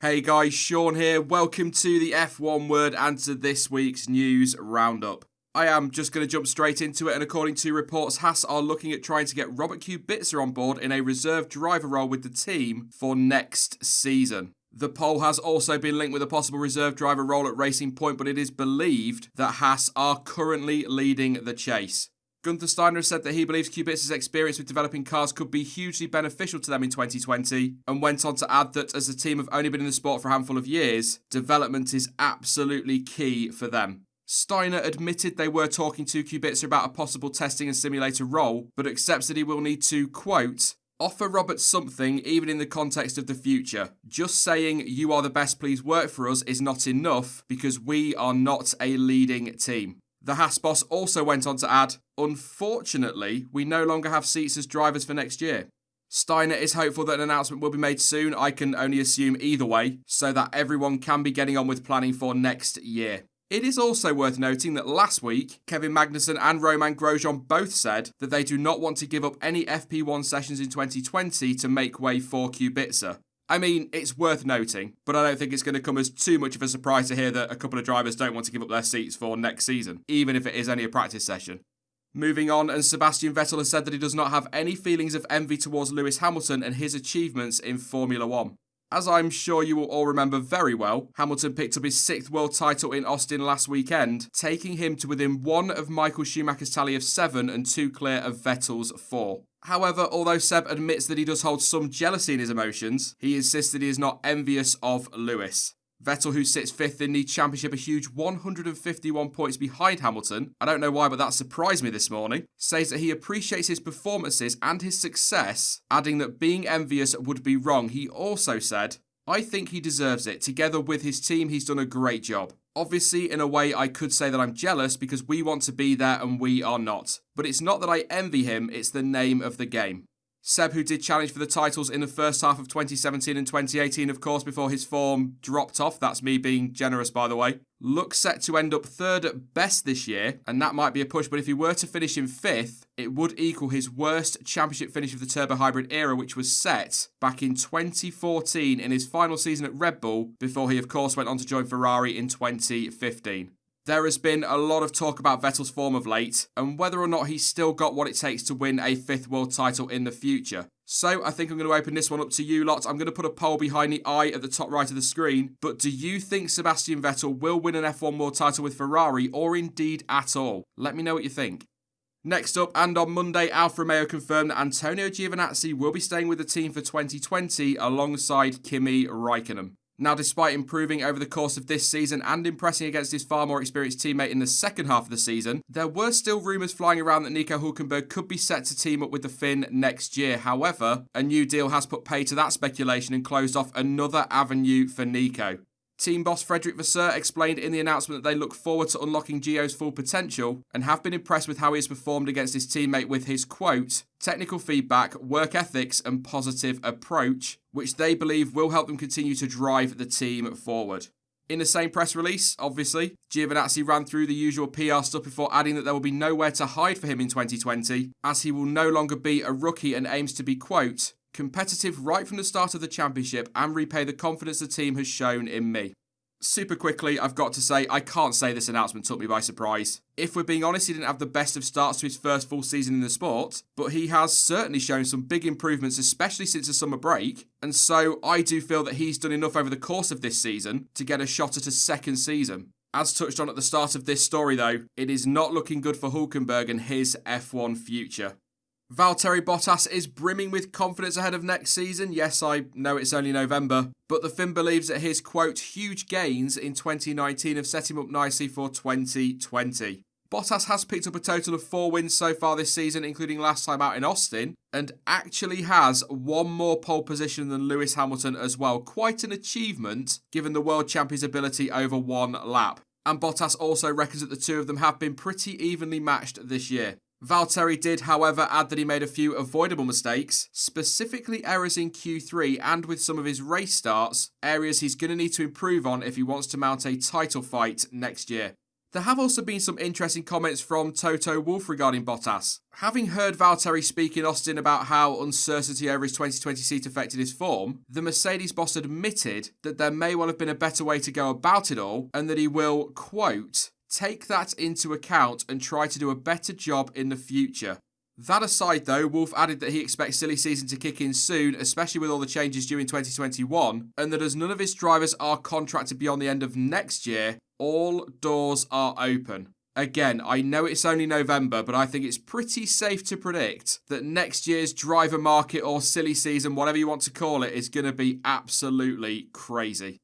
Hey guys, Sean here. Welcome to the F1 Word and to this week's news roundup. I am just going to jump straight into it, and according to reports, Haas are looking at trying to get Robert Kubica on board in a reserve driver role with the team for next season. The pole has also been linked with a possible reserve driver role at Racing Point, but it is believed that Haas are currently leading the chase. Gunther Steiner has said that he believes Kubica's experience with developing cars could be hugely beneficial to them in 2020, and went on to add that as the team have only been in the sport for a handful of years, development is absolutely key for them. Steiner admitted they were talking to Kubica about a possible testing and simulator role, but accepts that he will need to, quote, offer Robert something even in the context of the future. Just saying you are the best, please work for us is not enough because we are not a leading team. The Haas boss also went on to add, unfortunately, we no longer have seats as drivers for next year. Steiner is hopeful that an announcement will be made soon, I can only assume either way, so that everyone can be getting on with planning for next year. It is also worth noting that last week, Kevin Magnussen and Romain Grosjean both said that they do not want to give up any FP1 sessions in 2020 to make way for Kubica. I mean, it's worth noting, but I don't think it's going to come as too much of a surprise to hear that a couple of drivers don't want to give up their seats for next season, even if it is only a practice session. Moving on, and Sebastian Vettel has said that he does not have any feelings of envy towards Lewis Hamilton and his achievements in Formula 1. As I'm sure you will all remember very well, Hamilton picked up his 6th world title in Austin last weekend, taking him to within 1 of Michael Schumacher's tally of 7 and 2 clear of Vettel's 4. However, although Seb admits that he does hold some jealousy in his emotions, he insists that he is not envious of Lewis. Vettel, who sits 5th in the championship, a huge 151 points behind Hamilton, I don't know why, but that surprised me this morning, says that he appreciates his performances and his success, adding that being envious would be wrong. He also said, I think he deserves it. Together with his team, he's done a great job. Obviously, in a way, I could say that I'm jealous because we want to be there and we are not. But it's not that I envy him, it's the name of the game. Seb, who did challenge for the titles in the first half of 2017 and 2018, of course, before his form dropped off, that's me being generous by the way, looks set to end up 3rd at best this year, and that might be a push, but if he were to finish in 5th, it would equal his worst championship finish of the turbo hybrid era, which was set back in 2014 in his final season at Red Bull, before he of course went on to join Ferrari in 2015. There has been a lot of talk about Vettel's form of late and whether or not he's still got what it takes to win a 5th world title in the future. So I think I'm going to open this one up to you lot. I'm going to put a poll behind the eye at the top right of the screen. But do you think Sebastian Vettel will win an F1 world title with Ferrari or indeed at all? Let me know what you think. Next up, and on Monday, Alfa Romeo confirmed that Antonio Giovinazzi will be staying with the team for 2020 alongside Kimi Räikkönen. Now, despite improving over the course of this season and impressing against his far more experienced teammate in the second half of the season, there were still rumours flying around that Nico Hülkenberg could be set to team up with the Finn next year. However, a new deal has put pay to that speculation and closed off another avenue for Nico. Team boss Frederick Vasseur explained in the announcement that they look forward to unlocking Gio's full potential and have been impressed with how he has performed against his teammate with his, quote, technical feedback, work ethics and positive approach, which they believe will help them continue to drive the team forward. In the same press release, obviously, Giovinazzi ran through the usual PR stuff before adding that there will be nowhere to hide for him in 2020, as he will no longer be a rookie and aims to be, quote, competitive right from the start of the championship and repay the confidence the team has shown in me. Super quickly, I've got to say, I can't say this announcement took me by surprise. If we're being honest, he didn't have the best of starts to his first full season in the sport, but he has certainly shown some big improvements, especially since the summer break, and so I do feel that he's done enough over the course of this season to get a shot at a second season. As touched on at the start of this story though, it is not looking good for Hülkenberg and his F1 future. Valtteri Bottas is brimming with confidence ahead of next season. Yes, I know it's only November, but the Finn believes that his, quote, huge gains in 2019 have set him up nicely for 2020. Bottas has picked up a total of 4 wins so far this season, including last time out in Austin, and actually has 1 more pole position than Lewis Hamilton as well. Quite an achievement, given the world champion's ability over 1 lap. And Bottas also reckons that the two of them have been pretty evenly matched this year. Valtteri did, however, add that he made a few avoidable mistakes, specifically errors in Q3 and with some of his race starts, areas he's going to need to improve on if he wants to mount a title fight next year. There have also been some interesting comments from Toto Wolff regarding Bottas. Having heard Valtteri speak in Austin about how uncertainty over his 2020 seat affected his form, the Mercedes boss admitted that there may well have been a better way to go about it all, and that he will, quote, take that into account and try to do a better job in the future. That aside though, Wolff added that he expects silly season to kick in soon, especially with all the changes due in 2021, and that as none of his drivers are contracted beyond the end of next year, all doors are open. Again, I know it's only November, but I think it's pretty safe to predict that next year's driver market or silly season, whatever you want to call it, is going to be absolutely crazy.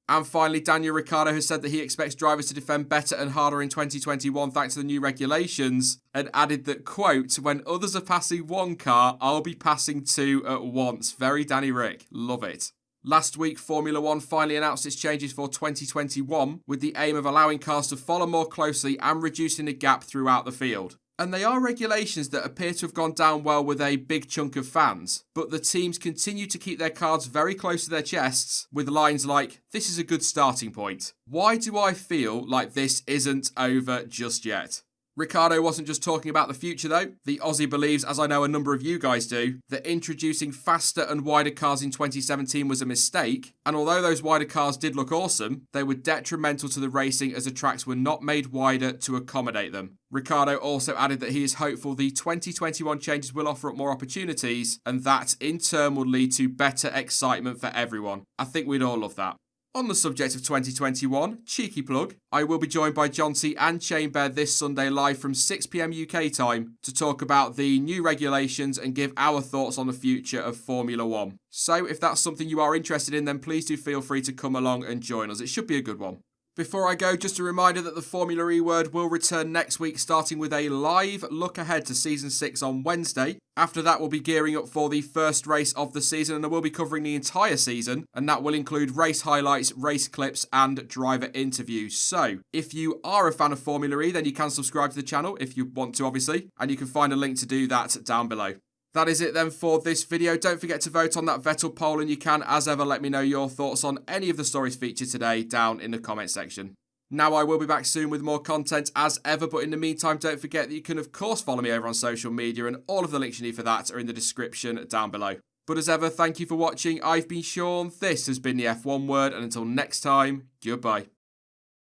And finally, Daniel Ricciardo has said that he expects drivers to defend better and harder in 2021 thanks to the new regulations, and added that, quote, when others are passing one car, I'll be passing two at once. Very Danny Rick. Love it. Last week, Formula One finally announced its changes for 2021 with the aim of allowing cars to follow more closely and reducing the gap throughout the field. And they are regulations that appear to have gone down well with a big chunk of fans, but the teams continue to keep their cards very close to their chests with lines like, this is a good starting point. Why do I feel like this isn't over just yet? Ricciardo wasn't just talking about the future though. The Aussie believes, as I know a number of you guys do, that introducing faster and wider cars in 2017 was a mistake, and although those wider cars did look awesome, they were detrimental to the racing as the tracks were not made wider to accommodate them. Ricciardo also added that he is hopeful the 2021 changes will offer up more opportunities, and that in turn will lead to better excitement for everyone. I think we'd all love that. On the subject of 2021, cheeky plug, I will be joined by John T and Shane Bear this Sunday live from 6 PM UK time to talk about the new regulations and give our thoughts on the future of Formula One. So if that's something you are interested in, then please do feel free to come along and join us. It should be a good one. Before I go, just a reminder that the Formula E Word will return next week, starting with a live look ahead to Season 6 on Wednesday. After that, we'll be gearing up for the first race of the season, and I will be covering the entire season, and that will include race highlights, race clips, and driver interviews. So, if you are a fan of Formula E, then you can subscribe to the channel if you want to, obviously, and you can find a link to do that down below. That is it then for this video. Don't forget to vote on that Vettel poll, and you can, as ever, let me know your thoughts on any of the stories featured today down in the comment section. Now, I will be back soon with more content as ever, but in the meantime, don't forget that you can, of course, follow me over on social media, and all of the links you need for that are in the description down below. But as ever, thank you for watching. I've been Sean, this has been the F1 Word, and until next time, goodbye.